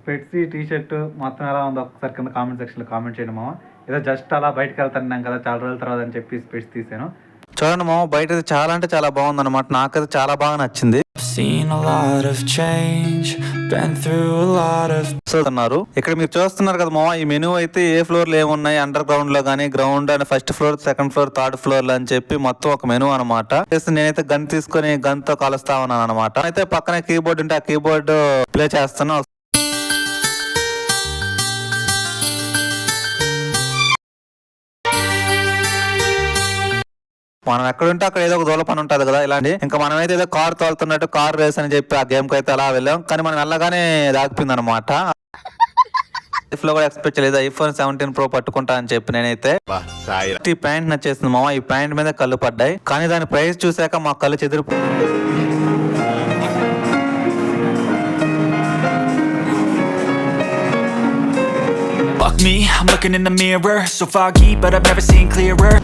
స్పెట్సీ T shirt మొత్తం ఎలా ఉందో ఒకసారి కింద కామెంట్ సెక్షన్లో కామెంట్ చేయండి మామ. ఏదో జస్ట్ అలా బయటకు వెళ్తున్నాం కదా చాలా రోజుల తర్వాత అని చెప్పి స్పెట్స్ తీసాను. చూడండి మామ, బయట అయితే చాలా అంటే చాలా బాగుంది అనమాట. నాకైతే చాలా బాగా నచ్చింది. ఇక్కడ మీరు చూస్తున్నారు కదా మామ, ఈ మెనూ అయితే ఏ ఫ్లోర్ లో ఏమున్నాయి, అండర్ గ్రౌండ్ లో గానీ, ground and first floor, second floor, third floor లో అని చెప్పి మొత్తం ఒక మెనూ అనమాట. నేనైతే గన్ తీసుకొని గన్ తో కలుస్తా ఉన్నాను అనమాట. అయితే పక్కనే కీబోర్డ్ ఉంటే ఆ కీబోర్డ్ ప్లే చేస్తాను. మనం ఎక్కడుంటే అక్కడ ఏదో ఒక దూల పని ఉంటుంది కదా ఇలాంటి. ఇంకా మనమైతే ఏదో కార్ తోలుతున్నట్టు కార్ రేస్ అని చెప్పి ఆ గేమ్ కి అయితే అలా వెళ్ళాం. కానీ మనం వెళ్ళగానే దాగిపోయింది అనమాట. లైఫ్ లో కూడా ఎక్స్పెక్ట్ చేయలేదు ఐఫోన్ 17 Pro పట్టుకుంటా అని చెప్పి నేనైతే. ఈ ప్యాంట్ నచ్చేసింది మామ. ఈ ప్యాంట్ మీద కళ్ళు పడ్డాయి, కానీ దాని ప్రైస్ చూసాక మా కళ్ళు చెదిరిపోయింది. Fuck me, I'm looking in the mirror, so foggy, but I've never seen clearer.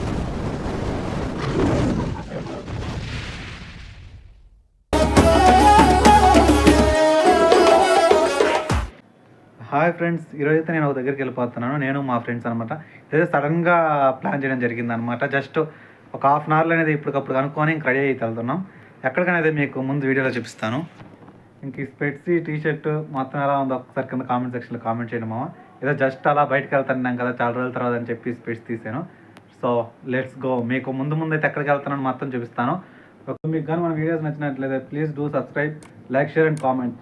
Hi friends, ఈరోజు అయితే నేను ఒక దగ్గరికి వెళ్ళిపోతున్నాను. నేను మా ఫ్రెండ్స్ అనమాట. ఇదైతే సడన్గా ప్లాన్ చేయడం జరిగింది అనమాట. జస్ట్ ఒక హాఫ్ అన్ అవర్లో అనేది ఇప్పటికప్పుడు కనుక్కొని ఇంక రెడీ అయితే వెళ్తున్నాం. ఎక్కడికనేది మీకు ముందు వీడియోలో చూపిస్తాను. ఇంక ఈ స్పెట్సీ టీ షర్ట్ మొత్తం ఎలా ఉందో ఒకసారి కింద కామెంట్ సెక్షన్లో కామెంట్ చేయండి మామ. ఏదో జస్ట్ అలా బయటకు వెళ్తున్నాం కదా చాలా రోజుల తర్వాత అని చెప్పి స్పెట్స్ తీసాను. So let's go. మీకు ముందు అయితే ఎక్కడికి వెళ్తున్నాను మొత్తం చూపిస్తాను. మీకు కానీ మన వీడియోస్ నచ్చినట్లయితే please do subscribe, like, share and comment.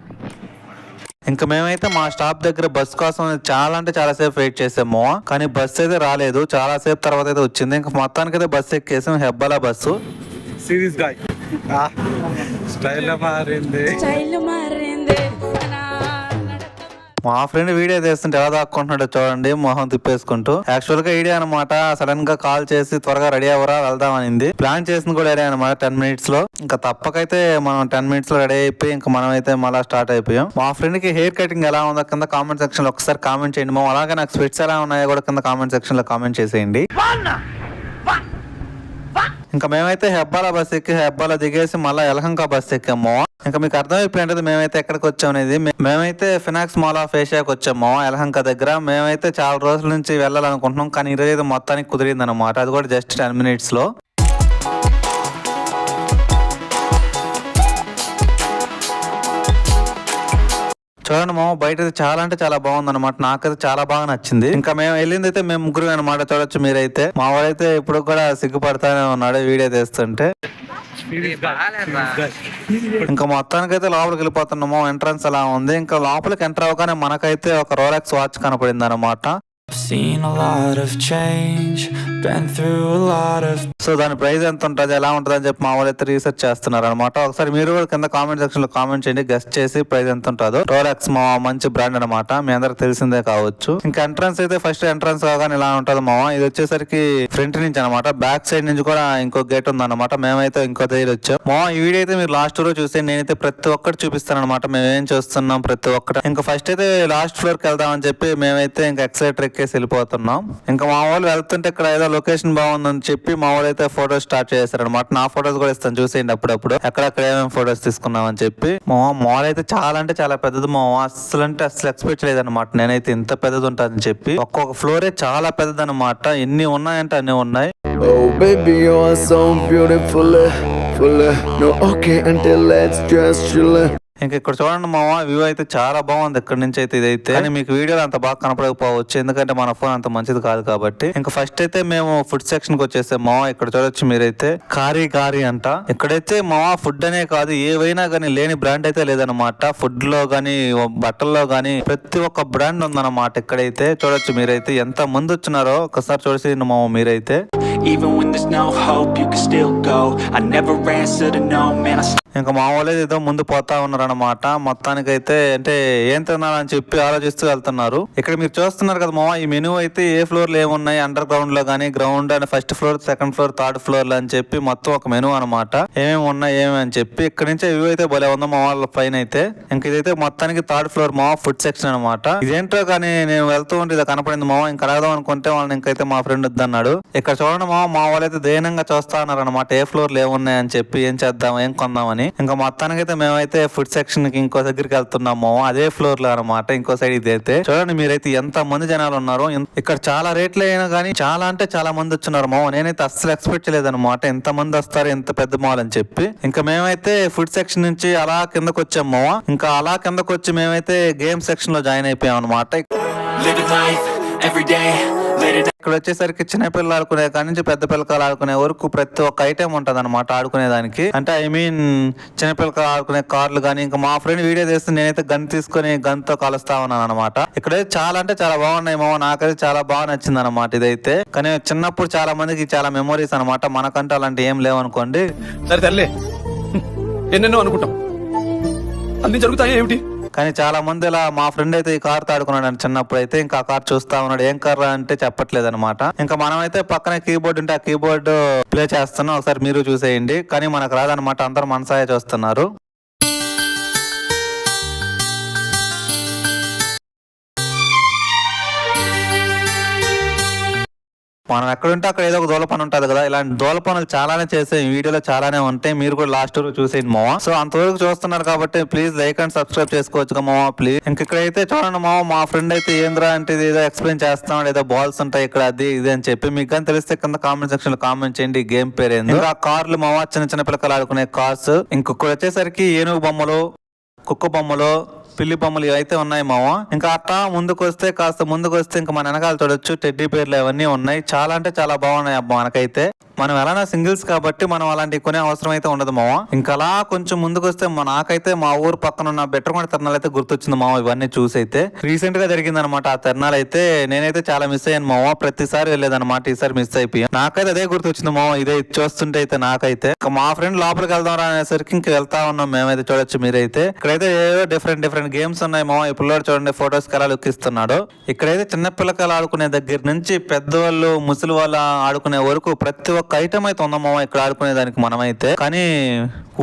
ఇంకా మేమైతే మా స్టాప్ దగ్గర బస్ కోసం చాలా అంటే చాలా సేపు వెయిట్ చేసాము, కానీ బస్సు అయితే రాలేదు. చాలా సేపు తర్వాత అయితే వచ్చింది. ఇంకా మొత్తానికి అయితే బస్సు ఎక్కేసాం. Hebbal bus. Serious guy style మారింది. మా ఫ్రెండ్ వీడియో తీస్తుంటే ఎలా దాక్కుంటున్నాడో చూడండి, మొహం తిప్పేసుకుంటూ. యాక్చువల్ గా ఐడియా అనమాట, సడన్ గా కాల్ చేసి త్వరగా రెడీ అవ్వరా వెళ్దామనింది. ప్లాన్ చేసింది కూడా ఐడియా అనమాట 10 minutes లో. ఇంకా తప్పకైతే మనం 10 minutes లో రెడీ అయిపోయి ఇంకా మనం అయితే మళ్ళీ స్టార్ట్ అయిపోయాం. మా ఫ్రెండ్ కి హెయిర్ కటింగ్ ఎలా ఉందో కింద కామెంట్ సెక్షన్ లో ఒకసారి కామెంట్ చేయండి. అలాగే నాకు స్పెట్స్ ఎలా ఉన్నాయో కూడా కింద కామెంట్ సెక్షన్ లో కామెంట్ చేసేయండి. ఇంకా మేమైతే హెబ్బాల బస్ ఎక్కి హెబ్బాల దిగేసి మళ్ళీ యలహంక బస్ ఎక్కాము. ఇంకా మీకు అర్థమైపోయింది మేమైతే ఎక్కడికి వచ్చాం అనేది. మేమైతే ఫినాక్స్ మాల్ ఆఫ్ ఏషియాకి వచ్చాము యలహంక దగ్గర. మేమైతే చాలా రోజుల నుంచి వెళ్ళాలనుకుంటున్నాం, కానీ ఈరోజు అయితే మొత్తానికి కుదిరింది అనమాట. అది కూడా జస్ట్ 10 minutes లో. చూడండి మామ, బయట అయితే చాలా అంటే చాలా బాగుంది అనమాట. నాకైతే చాలా బాగా నచ్చింది. ఇంకా మేము వెళ్ళింది అయితే మేము ముగ్గురు అనమాట. చూడొచ్చు మీరైతే. మా వాడైతే ఇప్పుడు కూడా సిగ్గుపడతానే ఉన్నాడు వీడియో తీస్తుంటే. ఇంకా మొత్తానికైతే లోపలికి వెళ్ళిపోతున్నాము. ఎంట్రన్స్ అలా ఉంది. ఇంకా లోపలికి ఎంటర్ అవ్వగానే మనకైతే ఒక రోలెక్స్ వాచ్ కనపడింది అనమాట. సో దాని ప్రైస్ ఎంత ఉంటుంది, ఎలా ఉంటుంది అని చెప్పి మా వాళ్ళు అయితే రీసెర్చ్ చేస్తున్నారు అనమాట. ఒకసారి మీరు కూడా కింద కామెంట్ సెక్షన్ లో కామెంట్ చేయండి, గెస్ట్ చేసి ప్రైస్ ఎంత ఉంటుందో. రోలెక్స్ మా మంచి బ్రాండ్ అనమాట, మీ అందరికి తెలిసిందే కావచ్చు. ఇంకా ఎంట్రన్స్ అయితే ఫస్ట్ ఎంట్రన్స్ కాగానే ఇలా ఉంటుంది మామ. ఇది వచ్చేసరికి ఫ్రంట్ నుంచి అనమాట. బ్యాక్ సైడ్ నుంచి కూడా ఇంకో గేట్ ఉంది అనమాట. మేమైతే ఇంకో దగ్గర వచ్చాం మా. ఈ వీడియో అయితే మీరు లాస్ట్ రోజు చూసి నేనైతే ప్రతి ఒక్కటి చూపిస్తాను అనమాట. మేము ఏం చూస్తున్నాం ప్రతి ఒక్కటి. ఇంకా ఫస్ట్ అయితే లాస్ట్ ఫ్లోర్ కి వెళ్దామని చెప్పి మేమైతే ఇంకా ఎక్సలేటర్ ఎక్కేసి వెళ్ళిపోతున్నాం. ఇంకా మా వాళ్ళు వెళ్తుంటే ఇక్కడ ఏదో లొకేషన్ బాగుందని చెప్పి మా వాళ్ళు అయితే ఫోటోస్ స్టార్ట్ చేశారు అనమాట. నా ఫోటోస్ కూడా ఇస్తాను చూసేయండి అప్పుడప్పుడు ఎక్కడెక్కడ ఏమేమి ఫోటోస్ తీసుకున్నాం అని చెప్పి. మా మాల్ అయితే చాలా అంటే చాలా పెద్దది మా. అసలు ఎక్స్పెక్ట్ చేయలేదన్నమాట నేనైతే ఇంత పెద్దది ఉంటుందని చెప్పి. ఒక్కొక్క ఫ్లోరే చాలా పెద్దది అనమాట. ఎన్ని ఉన్నాయంటే అన్ని ఉన్నాయి. Oh baby, you are so beautiful, no okay until let's just chill. ఇంకా ఇక్కడ చూడండి మామ, వ్యూ అయితే చాలా బాగుంది ఇక్కడ నుంచి అయితే. ఇదైతే కానీ మీకు వీడియోలో అంత బాగా కనపడకపోవచ్చు, ఎందుకంటే మన ఫోన్ అంత మంచిది కాదు కాబట్టి. ఇంకా ఫస్ట్ అయితే మేము ఫుడ్ సెక్షన్ కి వచ్చేసాం మామ. ఇక్కడ చూడొచ్చు మీరైతే కారీ అంట. ఇక్కడైతే మామ ఫుడ్ అనే కాదు, ఏవైనా కానీ లేని బ్రాండ్ అయితే లేదనమాట. ఫుడ్ లో గానీ, బట్టల్లో గానీ ప్రతి ఒక్క బ్రాండ్ ఉందన్నమాట. ఇక్కడైతే చూడొచ్చు మీరైతే ఎంత మంది వచ్చినారో ఒకసారి చూసి మామ మీరైతే. Even when there's no hope, you can still go. I never answer to no, man. ఇంకా మా వాళ్ళు ఏదో ముందు పోతా ఉన్నారు అనమాట. మొత్తానికైతే అంటే ఏం తినాలని చెప్పి ఆలోచిస్తూ వెళ్తున్నారు. ఇక్కడ మీరు చూస్తున్నారు కదా మామ, ఈ మెనూ అయితే ఏ ఫ్లోర్ లో ఏమున్నాయి, అండర్ గ్రౌండ్ లో గానీ, ground and first floor, second floor, third floor లో అని చెప్పి మొత్తం ఒక మెనూ అనమాట. ఏమేమి ఉన్నాయి ఏమేమి అని చెప్పి. ఇక్కడ నుంచి వ్యూ అయితే భలే ఉందో మా వాళ్ళ పైన అయితే. ఇంక ఇదైతే మొత్తానికి థర్డ్ ఫ్లోర్ మా ఫుడ్ సెక్షన్ అనమాట. ఇదేంటో కానీ నేను వెళ్తూ ఉంటే ఇది కనపడింది మామ. ఇంకా అడగదాం అనుకుంటే వాళ్ళని ఇంకైతే మా ఫ్రెండ్ వద్దన్నాడు. ఇక్కడ చూడండి మా వాళ్ళైతే దయనంగా చూస్తా ఉన్నారు అనమాట. ఏ ఫ్లోర్ లో ఏమున్నాయి అని చెప్పి, ఏం చేద్దాం, ఏం కొందామని. అని. ఇంకా మొత్తానికైతే మేమైతే ఫుడ్ సెక్షన్ కి ఇంకో దగ్గరికి వెళ్తున్నాము, అదే ఫ్లోర్ లో అనమాట, ఇంకో సైడ్ ఇదైతే. చూడండి మీరైతే ఎంత మంది జనాలు ఉన్నారు ఇక్కడ. చాలా రేట్లు అయినా కానీ చాలా అంటే చాలా మంది వచ్చినారు మామ. నేనైతే అస్సలు ఎక్స్పెక్ట్ చేయలేదన్నమాట ఎంత మంది వస్తారు, ఎంత పెద్ద మాల్ అని చెప్పి. ఇంకా మేమైతే ఫుడ్ సెక్షన్ నుంచి అలా కిందకు వచ్చాము మామ. ఇంకా అలా కిందకు వచ్చి మేమైతే గేమ్ సెక్షన్ లో జాయిన్ అయిపోయాం అనమాట. Living life every day, late at ఇక్కడ వచ్చేసరికి చిన్నపిల్లలు ఆడుకునే కాడి నుంచి పెద్ద పిల్లకాయలు ఆడుకునే వరకు ప్రతి ఒక్క ఐటెం ఉంటది అనమాట ఆడుకునేదానికి. అంటే ఐ మీన్ చిన్నపిల్లకాయలు ఆడుకునే కార్లు కానీ. ఇంకా మా ఫ్రెండ్ వీడియో తీస్తే నేనైతే గన్ తీసుకొని గన్ తో కలుస్తా ఉన్నాను అనమాట. ఇక్కడైతే చాలా అంటే చాలా బాగున్నాయి మామ. నాకైతే చాలా బాగా నచ్చింది అనమాట ఇదైతే. కానీ చిన్నప్పుడు చాలా మందికి చాలా మెమరీస్ అనమాట, మనకంటే అలాంటి ఏం లేవనుకోండి. సరే తరలే, ఎన్నెన్నో అనుకుంటాం, అన్ని జరుగుతాయి ఏమిటి? కానీ చాలా మంది ఇలా మా ఫ్రెండ్ అయితే ఈ కార్ ఆడుకున్నాడు చిన్నప్పుడు అయితే. ఇంకా ఆ కార్ చూస్తా ఉన్నాడు, ఏం కార్ అంటే చెప్పట్లేదు అనమాట. ఇంకా మనం అయితే పక్కనే కీబోర్డ్ ఉంటే ఆ కీబోర్డ్ ప్లే చేస్తున్నాం, ఒకసారి మీరు చూసేయండి. కానీ మనకు రాదనమాట, అందరూ మనసాయే చూస్తున్నారు. మనం ఎక్కడుంటే అక్కడ ఏదో ఒక దూల పని ఉంటది కదా. ఇలాంటి దూల పనులు చాలానే చేసే వీడియోలో చాలానే ఉంటాయి, మీరు కూడా లాస్ట్ వరకు చూసేయండి మామ. సో అంతవరకు చూస్తున్నారు కాబట్టి ప్లీజ్ లైక్ అండ్ సబ్స్క్రైబ్ చేసుకోవచ్చు మామ ప్లీజ్. ఇంక ఇక్కడైతే చూడండి మామ, మా ఫ్రెండ్ అయితే ఏంద్రా అంటే ఏదో ఎక్స్ప్లెయిన్ చేస్తాడు, ఏదో బాల్స్ ఉంటాయి ఇక్కడ అది ఇది అని చెప్పి. మీకు కానీ తెలిస్తే కింద కామెంట్ సెక్షన్ లో కామెంట్ చేయండి గేమ్ పేరు ఏంది. ఇంకా కార్లు మామ, చిన్న చిన్న పిల్లకాయలు ఆడుకునే కార్స్. ఇంకొకటి వచ్చేసరికి ఏనుగు బొమ్మలు, కుక్క బొమ్మలు, పిల్లి బొమ్మలు అయితే ఉన్నాయి మామ. ఇంకా అట్టా ముందుకు వస్తే కాస్త ముందుకు వస్తే ఇంకా మన వెనకాల చూడొచ్చు టెడ్డీ పేర్లు అవన్నీ ఉన్నాయి. చాలా అంటే చాలా బాగున్నాయి అబ్బా. మనకైతే మనం ఎలానా సింగిల్స్ కాబట్టి మనం అలాంటి కొనే అవసరం అయితే ఉండదు మామ. ఇంకా అలా కొంచెం ముందుకు వస్తే నాకైతే మా ఊరు పక్కన ఉన్న బెట్టరకొండ తిరణాలు అయితే గుర్తొచ్చింది మామ. ఇవన్నీ చూసి అయితే రీసెంట్ గా జరిగింది అనమాట ఆ తిరణాలు అయితే. నేనైతే చాలా మిస్ అయ్యాను మామ, ప్రతిసారి వెళ్ళేదన్నమాట, ఈసారి మిస్ అయిపోయాను. నాకైతే అదే గుర్తొచ్చింది మామ ఇదే చూస్తుంటే అయితే. నాకైతే ఇంకా మా ఫ్రెండ్ లోపలికి వెళ్దాం రా అనేసరికి ఇంక వెళ్తా ఉన్నాం మేమైతే. చూడొచ్చు మీరైతే ఇక్కడైతే ఏవో డిఫరెంట్ గేమ్స్ ఉన్నాయి మామ. ఈ పిల్లోడు చూడండి ఫొటోస్ కి ఎలా లుక్ ఇస్తున్నాడు. ఇక్కడైతే చిన్న పిల్లకాయలు ఆడుకునే దగ్గర నుంచి పెద్దవాళ్ళు ముసలి వాళ్ళు ఆడుకునే వరకు ప్రతి ఒక్క ఐటమ్ అయితే ఉందా మామ ఇక్కడ ఆడుకునేదానికి మనమైతే. కానీ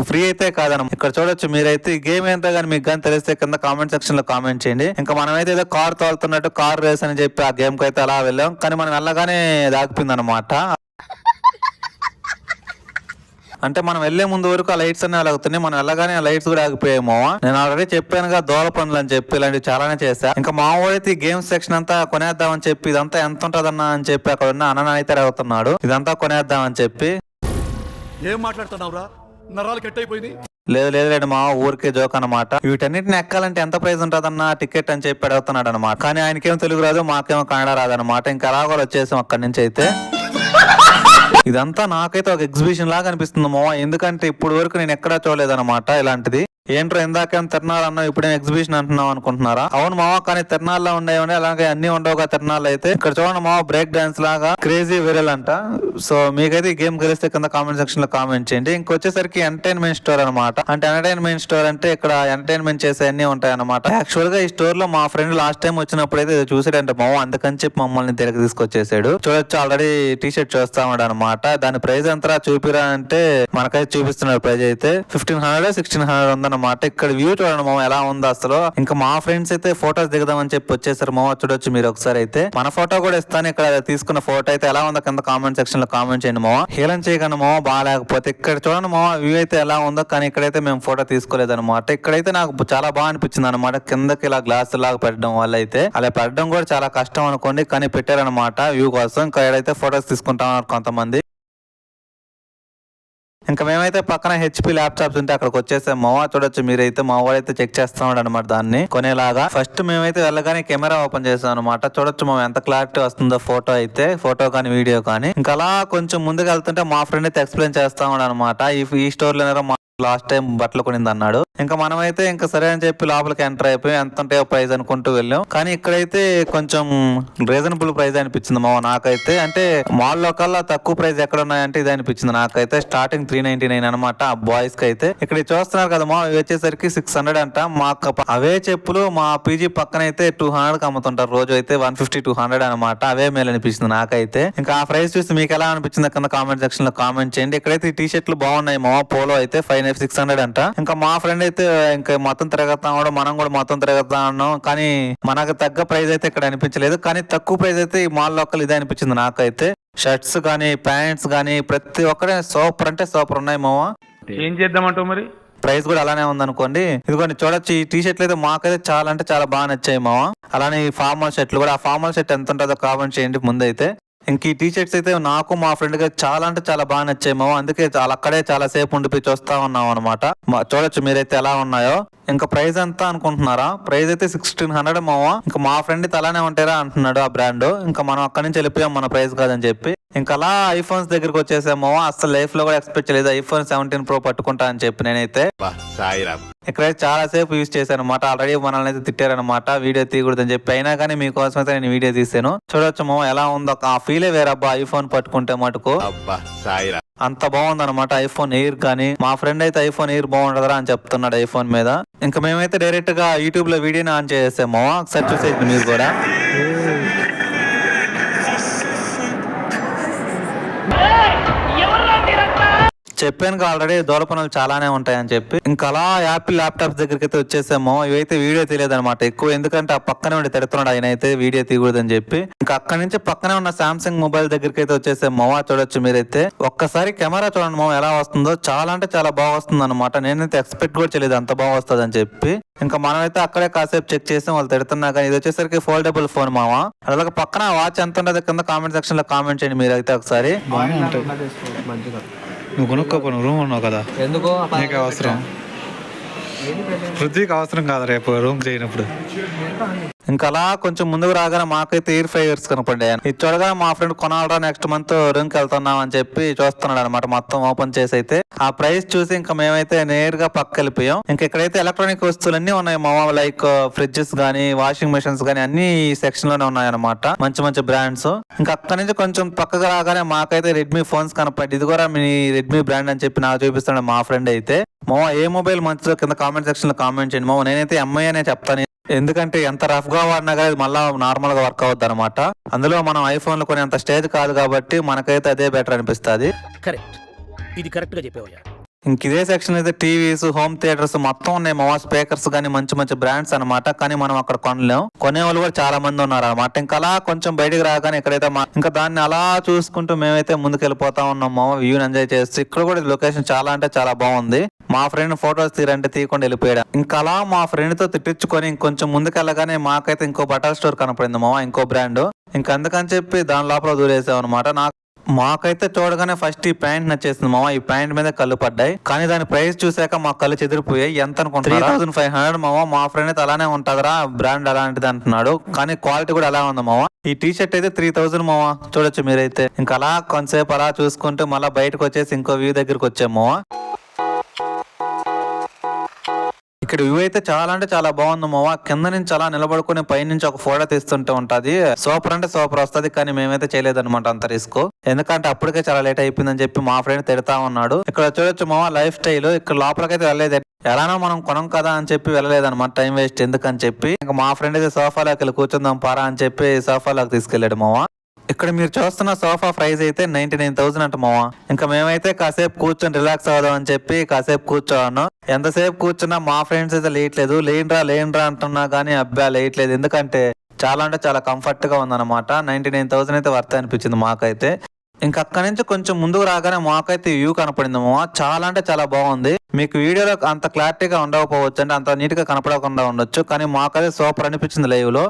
ఫ్రీ అయితే కాదన్న. ఇక్కడ చూడొచ్చు మీరైతే ఈ గేమ్ ఏంటో కానీ మీకు కానీ తెలిస్తే కింద కామెంట్ సెక్షన్ లో కామెంట్ చేయండి. ఇంకా మనమైతే ఏదో కార్ తోలుతున్నట్టు కార్ రేస్ అని చెప్పి ఆ గేమ్ కి అయితే అలా వెళ్ళాం. కానీ మనం వెళ్ళగానే దాగిపోయింది అనమాట. అంటే మనం వెళ్లే ముందు వరకు ఆ లైట్స్ అన్ని అలాగుతున్నాయి, మనం వెళ్ళగానే ఆ లైట్స్ కూడా ఆగిపోయామో. నేను ఆల్రెడీ చెప్పానుగా దోల పనులు అని చెప్పి ఇలాంటివి చాలానే చేశా. ఇంకా మా ఊరైతే ఈ గేమ్స్ సెక్షన్ అంతా కొనేద్దామని చెప్పి ఇదంతా ఎంత ఉంటదన్నా అని చెప్పి అక్కడ ఉన్న అన్న అయితే అడుగుతున్నాడు ఇదంతా కొనేద్దామని చెప్పి. ఏం మాట్లాడుతున్నావురా, నరాలు కట్ అయిపోయింది. లేదు మా ఊరికే జోక్ అనమాట. వీటన్నిటిని ఎక్కాలంటే ఎంత ప్రైస్ ఉంటదన్న టికెట్ అని చెప్పి అడుగుతున్నాడు అనమాట. కానీ ఆయనకేమో తెలుగు రాదు, మాకేమో కన్నడ రాదనమాట. ఇంకా అలా కూడా వచ్చేసాం అక్కడి నుంచి అయితే. ఇదంతా నాకైతే ఒక ఎగ్జిబిషన్ లాగా అనిపిస్తుంది మామ. ఎందుకంటే ఇప్పుడు వరకు నేను ఎక్కడా చూడలేదన్నమాట ఇలాంటిది. ఏంట్రో ఇందాకేం తిరణాలు అన్నావు ఇప్పుడేం ఎగ్జిబిషన్ అంటున్నావు అనుకుంటున్నారా? అవును మామ, కానీ తిరణాల్లో ఉండేవని అలాగే అన్ని ఉండవుగా తిరణాలు అయితే. ఇక్కడ చూడండి మామ, బ్రేక్ డాన్స్ లాగా క్రేజీ వైరల్ అంట. సో మీకైతే ఈ గేమ్ గెలిస్తే కింద కామెంట్ సెక్షన్ లో కామెంట్ చేయండి. ఇంకొచ్చేసరికి ఎంటర్టైన్మెంట్ స్టోర్ అనమాట. అంటే ఎంటర్టైన్మెంట్ స్టోర్ అంటే ఇక్కడ ఎంటర్టైన్మెంట్ చేసే అన్ని ఉంటాయి అనమాట. యాక్చువల్ గా ఈ స్టోర్ లో మా ఫ్రెండ్ లాస్ట్ టైం వచ్చినప్పుడు అయితే చూసాడంటే మామ, అందుకని చెప్పి మమ్మల్ని తిరిగి తీసుకొచ్చేసాడు. చూడొచ్చు ఆల్రెడీ టీ షర్ట్ చూస్తా ఉన్నాడు అనమాట. దాని ప్రైస్ ఎంతరా చూపిరా అంటే మనకైతే చూపిస్తున్నాడు. ప్రైస్ అయితే 1500 1600 ఉందన్నమాట. ఇక్కడ వ్యూ చూడండి మామ ఎలా ఉందో అసలు. ఇంకా మా ఫ్రెండ్స్ అయితే ఫోటోస్ దిగదామని చెప్పి వచ్చేసారు మామ. చూడొచ్చు మీరు ఒకసారి అయితే. మన ఫోటో కూడా ఇస్తాను. ఇక్కడ తీసుకున్న ఫోటో అయితే ఎలా ఉందో కింద కామెంట్ సెక్షన్ లో కామెంట్ చేయండి మామ. హేళన చేయకండి మామ బాగాలేకపోతే. ఇక్కడ చూడండి మామ వ్యూ అయితే ఎలా ఉందో. కానీ ఇక్కడైతే మేము ఫోటో తీసుకోలేదు అనమాట. ఇక్కడైతే నాకు చాలా బాగా అనిపించింది అనమాట. కిందకి ఇలా గ్లాస్ లాగా పెట్టడం వల్ల అయితే. అలా పెట్టడం కూడా చాలా కష్టం అనుకోండి, కానీ పెట్టారనమాట వ్యూ కోసం. ఇంకా ఇక్కడైతే ఫోటోస్ తీసుకుంటాం కొంతమంది. ఇంకా మేమైతే పక్కన హెచ్పి ల్యాప్టాప్స్ ఉంటే అక్కడికి వచ్చేసాం మావ. చూడొచ్చు మీరైతే. మా వాడైతే చెక్ చేస్తున్నాడు అనమాట దాన్ని కొనేలాగా. ఫస్ట్ మేమైతే వెళ్ళగానే కెమెరా ఓపెన్ చేసాం అనమాట. చూడొచ్చు మేము ఎంత క్లారిటీ వస్తుందో ఫోటో అయితే, ఫోటో కానీ వీడియో కానీ. ఇంకా అలా కొంచెం ముందుకు వెళ్తుంటే మా ఫ్రెండ్ అయితే ఎక్స్ప్లెయిన్ చేస్తా ఉన్నాడు అనమాట. ఈ స్టోర్ లో లాస్ట్ టైం బట్టలు కొనింది అన్నాడు. ఇంకా మనమైతే ఇంకా సరే అని చెప్పి లోపలికి ఎంటర్ అయిపోయి ఎంత ఉంటాయో ప్రైస్ అనుకుంటూ వెళ్ళాం. కానీ ఇక్కడైతే కొంచెం రీజనబుల్ ప్రైస్ అనిపించింది మామ నాకైతే. అంటే మాల్ లో కల్లా తక్కువ ప్రైస్ ఎక్కడ ఉన్నాయంటే ఇది అనిపించింది నాకైతే. స్టార్టింగ్ 399 అనమాట ఆ బాయ్స్ కి అయితే. ఇక్కడ చూస్తున్నారు కదా మా, ఇవి వచ్చేసరికి 600 అంట. మాకు అవే చెప్పులు మా పీజీ పక్కన అయితే 200 కి అమ్ముతుంటారు రోజు అయితే. 150-200 అనమాట. అవే మేలు అనిపించింది నాకైతే. ఇంకా ఆ ప్రైస్ చూసి మీకు ఎలా అనిపించింది కింద కామెంట్ సెక్షన్ లో కామెంట్ చేయండి. ఇక్కడైతే ఈ టీ షర్ట్లు బాగున్నాయి మా. పోలో అయితే 600 అంట. ఇంకా మా ఫ్రెండ్ అయితే ఇంకా మొత్తం తిరగతా ఉన్నాడు, మనం కూడా మొత్తం తిరగతా ఉన్నాం. కానీ మనకు తగ్గ ప్రైస్ అయితే ఇక్కడ అనిపించలేదు. కానీ తక్కువ ప్రైస్ అయితే ఈ మాల్ లోకల్ ఇదే అనిపించింది నాకైతే. షర్ట్స్ గానీ ప్యాంట్స్ గానీ ప్రతి ఒక్కరే సూపర్ అంటే సూపర్ ఉన్నాయి మామ. ఏం చేద్దామంటావు మరి? ప్రైస్ కూడా అలానే ఉందనుకోండి. ఇదిగోండి చూడొచ్చు, ఈ టీ షర్ట్లు అయితే మాకైతే చాలా అంటే చాలా బాగా నచ్చాయి మామ. అలానే ఈ ఫార్మల్ షర్ట్లు కూడా, ఆ ఫార్మల్ షర్ట్ ఎంత ఉంటుందో కామెంట్ చేయండి ముందైతే. ఇంక ఈ టీ షర్ట్స్ అయితే నాకు మా ఫ్రెండ్ గా చాలా అంటే చాలా బాగా నచ్చాయి మామ. అందుకే అక్కడే చాలా సేపు ఉండిపోయి చూస్తా ఉన్నాం అనమాట. చూడొచ్చు మీరైతే ఎలా ఉన్నాయో. ఇంకా ప్రైస్ ఎంత అనుకుంటున్నారా? ప్రైస్ అయితే 1600 మామ. ఇంకా మా ఫ్రెండ్ అయితే అలానే ఉంటారా అంటున్నాడు ఆ బ్రాండ్. ఇంకా మనం అక్కడి నుంచి వెళ్ళిపోయాం మన ప్రైస్ కాదని చెప్పి. ఇంకా అలా ఐఫోన్స్ దగ్గరికి వచ్చేసామో, అసలు లైఫ్ లో కూడా ఎక్స్పెక్ట్ చేయలేదు ఐఫోన్ 17 Pro పట్టుకుంటా అని చెప్పి నేనైతే. ఇక్కడైతే చాలా సేపు యూజ్ చేశాను అనమాట. ఆల్రెడీ మనల్ని అయితే తిట్టారనమాట వీడియో తీయకూడదని చెప్పి. అయినా కానీ మీకోసం అయితే నేను వీడియో తీసాను. చూడొచ్చు మామ ఎలా ఉందో, ఆ ఫీలే వేరబ్బా ఐఫోన్ పట్టుకుంటే మటుకు. అంత బాగుంది అనమాట ఐఫోన్ ఎయిర్ కానీ. మా ఫ్రెండ్ అయితే ఐఫోన్ ఎయిర్ బాగుండదురా అని చెప్తున్నాడు ఐఫోన్ మీద. ఇంకా మేమైతే డైరెక్ట్ గా యూట్యూబ్ లో వీడియోని ఆన్ చేసేసాము. ఒకసారి చూసేది మీరు కూడా. చెప్పాను ఆల్రెడీ దూర పనులు చాలానే ఉంటాయని చెప్పి. ఇంకా అలా యాపిల్ ల్యాప్టాప్స్ దగ్గరికి అయితే వచ్చేసామో. ఇవైతే వీడియో తీయలేదు అనమాట ఎక్కువ, ఎందుకంటే ఆ పక్కనే ఉండి తిడుతున్నాడు ఆయన అయితే వీడియో తీయకూడదని చెప్పి. ఇంకా అక్కడి నుంచి పక్కనే ఉన్న సామ్సంగ్ మొబైల్ దగ్గరికి అయితే వచ్చేసామో. చూడొచ్చు మీరైతే. ఒక్కసారి కెమెరా చూడండి మామ ఎలా వస్తుందో. చాలా అంటే చాలా బాగా వస్తుంది అనమాట. నేనైతే ఎక్స్పెక్ట్ కూడా చేయలేదు అంత బాగా వస్తుంది అని చెప్పి. ఇంకా మనమైతే అక్కడే కాసేపు చెక్ చేసాం, వాళ్ళు తిడుతున్నా కానీ. ఇది వచ్చేసరికి ఫోల్డబుల్ ఫోన్ మామ. అలాగే పక్కన వాచ్ ఎంత ఉంటుంది కింద కామెంట్ సెక్షన్ లో కామెంట్ చేయండి మీరు అయితే ఒకసారి. నువ్వు కొనుక్కోపో, నువ్వు రూమ్ ఉన్నావు కదా, ఎందుకో నీకు అవసరం. పృథ్వీకి అవసరం కాదు రేపు రూమ్ చేయనప్పుడు. ఇంకా అలా కొంచెం ముందుకు రాగానే మాకైతే ఎయిర్ ఫ్రైయర్స్ కనపడ్డాయి. ఇది చూడగానే మా ఫ్రెండ్ కొనాలరా నెక్స్ట్ మంత్ రూమ్ కి వెళ్తున్నాం అని చెప్పి చూస్తున్నాడు అనమాట. మొత్తం ఓపెన్ చేసి అయితే ఆ ప్రైస్ చూసి ఇంకా మేమైతే నేరుగా పక్క వెళ్ళిపోయాం. ఇంకా ఇక్కడైతే ఎలక్ట్రానిక్ వస్తువులన్నీ ఉన్నాయి మామ. లైక్ ఫ్రిడ్జెస్ గానీ, వాషింగ్ మెషిన్స్ గానీ అన్ని ఈ సెక్షన్ లోనే ఉన్నాయన్నమాట. మంచి మంచి బ్రాండ్స్. ఇంకా అక్కడ నుంచి కొంచెం పక్కకు రాగానే మాకైతే రెడ్మీ ఫోన్స్ కనపడ్డాయి. ఇది కూడా మీ రెడ్మీ బ్రాండ్ అని చెప్పి నాకు చూపిస్తున్నాడు మా ఫ్రెండ్ అయితే. మామ ఏ మొబైల్ మంచిదో కింద కామెంట్ సెక్షన్ లో కామెంట్ చేయండి మామ. నేనైతే ఎంఐ అనే చెప్తాను, ఎందుకంటే ఎంత రఫ్ గా వాడినా కానీ మళ్ళా నార్మల్ గా వర్క్ అవుద్ది అనమాట. అందులో మనం ఐఫోన్ లో కొనేంత స్టేజ్ కాదు కాబట్టి మనకైతే అదే బెటర్ అనిపిస్తుంది. కరెక్ట్, ఇది కరెక్ట్ గా చెప్పావయ్యా. ఇంక ఇదే సెక్షన్ అయితే టీవీస్, హోమ్ థియేటర్స్ మొత్తం ఉన్నాయి మామ. స్పీకర్స్ కానీ మంచి మంచి బ్రాండ్స్ అనమాట. కానీ మనం అక్కడ కొనలేం, కొనేవాళ్ళు కూడా చాలా మంది ఉన్నారు అనమాట. ఇంకా అలా కొంచెం బయటకు రాగానే ఇక్కడైతే ఇంకా దాన్ని అలా చూసుకుంటూ మేమైతే ముందుకెళ్ళిపోతా ఉన్నాం మామ. వ్యూని ఎంజాయ్ చేస్తూ. ఇక్కడ కూడా లొకేషన్ చాలా అంటే చాలా బాగుంది. మా ఫ్రెండ్ ఫొటోస్ తీరంటే తీయకుండా వెళ్ళిపోయాడు. ఇంకా అలా మా ఫ్రెండ్ తో తిట్టించుకొని ఇంకొంచెం ముందుకెళ్ళగానే మాకైతే ఇంకో బట్టల స్టోర్ కనపడింది మామ, ఇంకో బ్రాండ్. ఇంకా అందుకని చెప్పి దాని లోపల దూరేసాం అనమాట. మాకైతే చూడగానే ఫస్ట్ ఈ ప్యాంట్ నచ్చేసింది మామ. ఈ ప్యాంట్ మీద కళ్ళు పడ్డాయి, కానీ దాని ప్రైస్ చూసాక మా కళ్ళు చెదిరిపోయాయి. ఎంత అనుకుంటున్నా, 3500 మామ. మా ఫ్రెండ్ అయితే అలానే ఉంటదరా బ్రాండ్ అలాంటిది అంటున్నాడు, కానీ క్వాలిటీ కూడా అలా ఉంది మామ. ఈ టీ షర్ట్ అయితే 3000 మామ. చూడొచ్చు మీరైతే. ఇంకా అలా కొంతసేపు అలా చూసుకుంటూ మళ్ళీ బయటకు వచ్చేసి ఇంకో వ్యూ దగ్గరకు వచ్చాము మామ. ఇక్కడ వ్యూ అయితే చాలా అంటే చాలా బాగుంది మామ. కింద నుంచి అలా నిలబడుకుని పై నుంచి ఒక ఫోటో తీస్తుంటే ఉంటది. సూపర్ అంటే సూపర్ వస్తుంది, కానీ మేమైతే చేయలేదన్నమాట అంత రిస్క్. ఎందుకంటే అప్పటికే చాలా లేట్ అయిపోయిందని చెప్పి మా ఫ్రెండ్ తిడతా ఉన్నాడు. ఇక్కడ చూడొచ్చు మామ లైఫ్ స్టైల్. ఇక్కడ లోపలికైతే వెళ్ళలేదు, ఎలానో మనం కొనం కదా అని చెప్పి వెళ్ళలేదన్నమాట. టైం వేస్ట్ ఎందుకని చెప్పి ఇంకా మా ఫ్రెండ్ అయితే సోఫాలోకి వెళ్ళి కూర్చుందాం పారా అని చెప్పి సోఫాలోకి తీసుకెళ్లాడు మామ. ఇక్కడ మీరు చూస్తున్న సోఫా ప్రైస్ అయితే 99,000 అంట మామ. ఇంకా మేమైతే కాసేపు కూర్చొని రిలాక్స్ అవుదాం అని చెప్పి కాసేపు కూర్చోను. ఎంతసేపు కూర్చున్నా మా ఫ్రెండ్స్ అయితే లేట్లేదు. లేనరా అంటున్నా కానీ అబ్బా లేట్లేదు. ఎందుకంటే చాలా అంటే చాలా కంఫర్ట్ గా ఉందన్నమాట. 99,000 అయితే వర్త్ అనిపించింది మాకైతే. ఇంకా అక్కడి నుంచి కొంచెం ముందుకు రాగానే మాకైతే వ్యూ కనపడింది మామ. చాలా అంటే చాలా బాగుంది. మీకు వీడియోలో అంత క్లారిటీగా ఉండకపోవచ్చు, అంటే అంత నీట్ గా కనపడకుండా ఉండొచ్చు, కానీ మాకైతే సూపర్ అనిపించింది లైవ్ లో.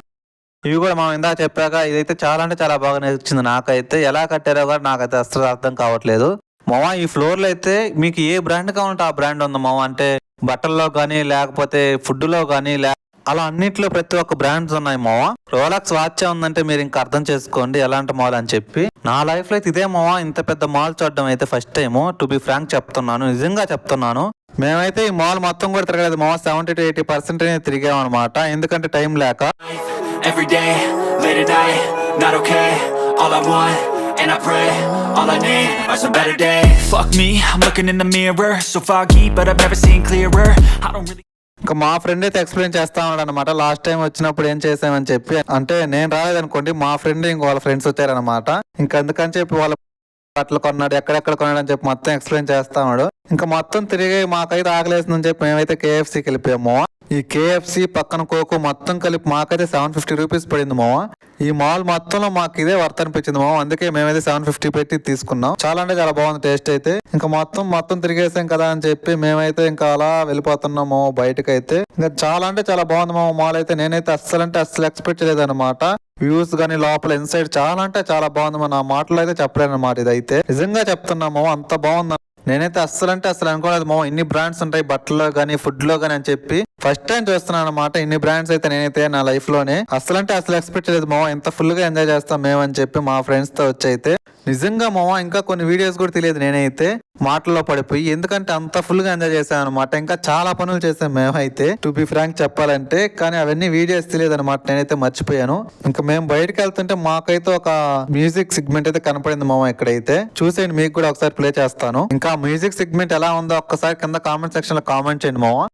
ఇవి కూడా మనం ఇందాక చెప్పాక ఇదైతే చాలా అంటే చాలా బాగా నచ్చింది నాకైతే. ఎలా కట్టారో కూడా నాకైతే అసలు అర్థం కావట్లేదు మామ. ఈ ఫ్లోర్ లో అయితే మీకు ఏ బ్రాండ్ కావాలంటే ఆ బ్రాండ్ ఉంది మామ. అంటే బట్టల్లో గానీ, లేకపోతే ఫుడ్ లో గానీ, అలా అన్నిట్లో ప్రతి ఒక్క బ్రాండ్స్ ఉన్నాయి మామ. రోలక్స్ వాచ్ ఉందంటే మీరు ఇంకా అర్థం చేసుకోండి ఎలాంటి మాల్ అని చెప్పి. నా లైఫ్ లో అయితే ఇదే మామ. ఇంత పెద్ద మాల్ చూడడం అయితే first time. To be frank చెప్తున్నాను, నిజంగా చెప్తున్నాను. మేమైతే ఈ మాల్ మొత్తం కూడా తిరగలేదు మామ. 70 to 80% తిరిగాం అనమాట, ఎందుకంటే టైం లేక. Every day, late at night, not okay. All I want, and I pray, all I need are some better days. Fuck me, I'm looking in the mirror, so foggy, but I've never seen clearer. I don't really. ఇంకా మా friend అయితే explain చేస్తా ఉన్నాడు అనమాట. Last time వచ్చినప్పుడు ఏం చేసామని చెప్పి. అంటే నేను రాలేదనుకోండి, మా ఫ్రెండ్ ఇంక వాళ్ళ ఫ్రెండ్స్ వచ్చారనమాట. ఇంకా అందుకని చెప్పి వాళ్ళ బట్టలు కొన్నాడు, ఎక్కడెక్కడ కొన్నాడు అని చెప్పి మొత్తం ఎక్స్ప్లెయిన్ చేస్తా ఉన్నాడు. ఇంకా మొత్తం తిరిగి మాకైతే ఆకలేసిందని చెప్పి మేమైతే KFCకి వెళ్ళిపోయాము. ఈ KFC పక్కన కోకో మొత్తం కలిపి మాకైతే 750 రూపీస్ పడింది మామ. ఈ మాల్ మొత్తంలో మాకు ఇదే వర్త్ అనిపించింది మామ. అందుకే మేమైతే 750 పెట్టి తీసుకున్నాం. చాలా అంటే చాలా బాగుంది టేస్ట్ అయితే. ఇంకా మొత్తం తిరిగేసాం కదా అని చెప్పి మేమైతే ఇంకా అలా వెళ్ళిపోతున్నాం మామ బయటకైతే. ఇంకా చాలా అంటే చాలా బాగుంది మామ మాల్ అయితే. నేనైతే అస్సలు ఎక్స్పెక్ట్ చేయలేదు అనమాట. వ్యూస్ గానీ లోపల ఇన్సైడ్ చాలా అంటే చాలా బాగుంది. మన మాటలో అయితే చెప్పలేను అనమాట. ఇదైతే నిజంగా చెప్తున్నాము, అంత బాగుంది. నేనైతే అస్సలు అనుకోలేదు మామ ఇన్ని బ్రాండ్స్ ఉంటాయి బట్టల్లో గానీ ఫుడ్ లో గానీ అని చెప్పి. ఫస్ట్ టైం చూస్తున్నాను అనమాట ఇన్ని బ్రాండ్స్ అయితే నేనైతే నా లైఫ్ లోనే. అస్సలు ఎక్స్పెక్ట్ చేయలేదు మామ ఇంత ఫుల్ గా ఎంజాయ్ చేస్తాం మేమని చెప్పి మా ఫ్రెండ్స్ తో వచ్చి అయితే. నిజంగా మామ ఇంకా కొన్ని వీడియోస్ కూడా తెలియదు నేనైతే మాటల్లో పడిపోయి, ఎందుకంటే అంత ఫుల్ గా ఎంజాయ్ చేశాను అనమాట. ఇంకా చాలా పనులు చేసాం మేమైతే టు బి ఫ్రాంక్ చెప్పాలంటే. కానీ అవన్నీ వీడియోస్ తెలియదు అనమాట, నేనైతే మర్చిపోయాను. ఇంకా మేము బయటకు వెళ్తుంటే మాకైతే ఒక మ్యూజిక్ సెగ్మెంట్ అయితే కనపడింది మామ ఇక్కడైతే. చూసేయండి, మీకు కూడా ఒకసారి ప్లే చేస్తాను. ఇంకా మ్యూజిక్ సెగ్మెంట్ ఎలా ఉందో ఒక్కసారి కింద కామెంట్ సెక్షన్ లో కామెంట్ చేయండి మామ.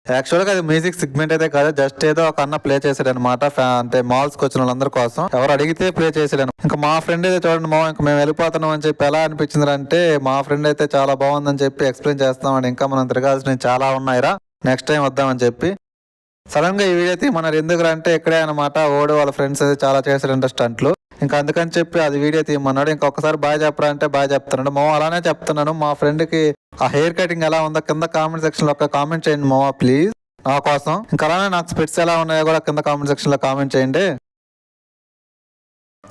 యాక్చువల్గా అది మ్యూజిక్ సెగ్మెంట్ అయితే కాదు, జస్ట్ ఏదో ఒక అన్న ప్లే చేసాడు అనమాట. అంటే మాల్స్ కి వచ్చిన వాళ్ళందరి కోసం ఎవరు అడిగితే ప్లే చేసాడు. ఇంకా మా ఫ్రెండ్ అయితే చూడండి మా ఇంకా మేము వెళ్ళిపోతున్నాం అని చెప్పి ఎలా అనిపించింది అంటే, మా ఫ్రెండ్ అయితే చాలా బాగుందని చెప్పి ఎక్స్ప్లెయిన్ చేస్తామని, ఇంకా మనం తిరగాల్సినవి చాలా ఉన్నాయిరా నెక్స్ట్ టైం వద్దామని చెప్పి. సడన్ గా ఈ వీడియో తీయమన్నారు. ఎందుకు అంటే ఇక్కడే అనమాట ఓడి వాళ్ళ ఫ్రెండ్స్ అయితే చాలా చేశారంట స్టంట్లు. ఇంకా అందుకని చెప్పి అది వీడియో తీయమన్నాడు. ఇంకొకసారి బాయ్ చెప్పరా అంటే బాయ్ చెప్తున్నాడు. మా అలానే చెప్తున్నాను. మా ఫ్రెండ్ కి ఆ హెయిర్ కటింగ్ ఎలా ఉందో కింద కామెంట్ సెక్షన్ లో ఒక కామెంట్ చేయండి మావా ప్లీజ్ నా కోసం. ఇంకా అలానే నాకు స్పెట్స్ ఎలా ఉన్నాయో కూడా కింద కామెంట్ సెక్షన్ లో కామెంట్ చేయండి.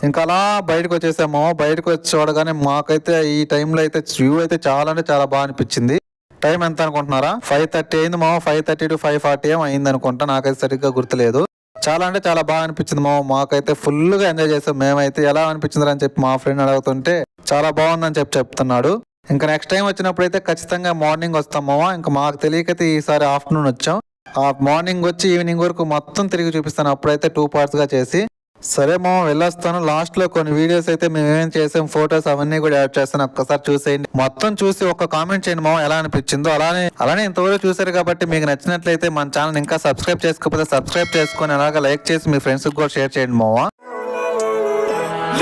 ఇంకా అలా బయటకు వచ్చేసాము. బయటకు వచ్చి చూడగానే మాకైతే ఈ టైంలో అయితే వ్యూ అయితే చాలా అంటే చాలా బాగా అనిపించింది. టైం ఎంత అనుకుంటున్నారా? 5:30 అయింది మామ. 5:30 to 5:40 ఏం అయింది అనుకుంటా, నాకైతే సరిగ్గా గుర్తులేదు. చాలా అంటే చాలా బాగా అనిపించింది మామ. మాకైతే ఫుల్ గా ఎంజాయ్ చేసాం మేమైతే. ఎలా అనిపించింది అని చెప్పి మా ఫ్రెండ్ అడుగుతుంటే చాలా బాగుందని చెప్పి చెప్తున్నాడు. ఇంకా నెక్స్ట్ టైం వచ్చినప్పుడు అయితే ఖచ్చితంగా మార్నింగ్ వస్తాం మామ. ఇంకా మాకు తెలియకైతే ఈసారి ఆఫ్టర్నూన్ వచ్చాం. ఆ మార్నింగ్ వచ్చి ఈవినింగ్ వరకు మొత్తం తిరిగి చూపిస్తాను, అప్పుడైతే 2 parts గా చేసి. సరే మామ వెళ్ళొస్తాను. లాస్ట్ లో కొన్ని వీడియోస్ అయితే మేము ఏమేం చేసాం, ఫొటోస్ అవన్నీ కూడా యాడ్ చేస్తాను, ఒక్కసారి చూసేయండి. మొత్తం చూసి ఒక కామెంట్ చేయండి మామ ఎలా అనిపించిందో. అలానే ఇంతవరకు చూసారు కాబట్టి మీకు నచ్చినట్లయితే మన ఛానల్ ఇంకా సబ్స్క్రైబ్ చేసుకోకపోతే సబ్స్క్రైబ్ చేసుకొని అలాగే లైక్ చేసి మీ ఫ్రెండ్స్ కూడా షేర్ చేయండి మామ.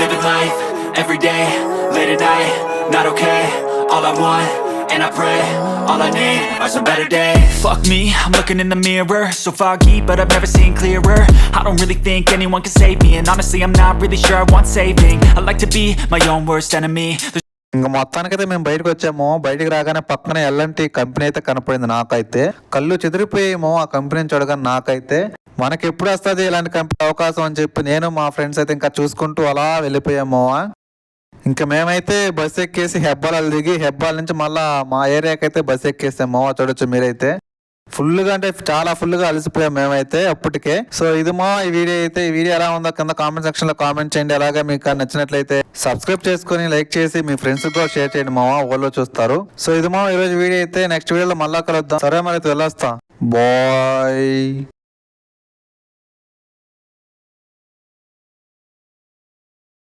Living life, everyday, late at night, not okay. All I want, and I pray, all I need are some better days. Fuck me, I'm looking in the mirror, so foggy, but I've never seen clearer. I don't really think anyone can save me, and honestly I'm not really sure I want saving. I like to be my own worst enemy. ఇంకా మొత్తానికైతే మేము బయటకు వచ్చాము. బయటకు రాగానే పక్కన L&T company అయితే కనపడింది. నాకైతే కళ్ళు చెదిరిపోయేమో ఆ కంపెనీని చూడగానే. నాకైతే మనకి ఎప్పుడు వస్తుంది ఇలాంటి కంపెనీ అవకాశం అని చెప్పి నేను మా ఫ్రెండ్స్ అయితే ఇంకా చూసుకుంటూ అలా వెళ్ళిపోయాము. ఇంకా మేమైతే బస్ ఎక్కేసి హెబ్బాలు దిగి హెబ్బాల నుంచి మళ్ళా మా ఏరియాకి అయితే బస్ ఎక్కేసాము. చూడొచ్చు మీరైతే. ఫుల్ గా అంటే చాలా ఫుల్ గా అలసిపోయాం మేమైతే అప్పటికే. సో ఇది మా ఈ వీడియో అయితే. ఈ వీడియో ఎలా ఉందో కింద కామెంట్ సెక్షన్ లో కామెంట్ చేయండి. అలాగే మీకు నచ్చినట్లయితే సబ్స్క్రైబ్ చేసుకుని లైక్ చేసి మీ ఫ్రెండ్స్ కూడా షేర్ చేయండి మావా, వాళ్ళు చూస్తారు. సో ఇది మా ఈ రోజు వీడియో అయితే. నెక్స్ట్ వీడియోలో మళ్ళా కలుద్దాం. సరే మరి వెళ్ళొస్తా, బాయ్.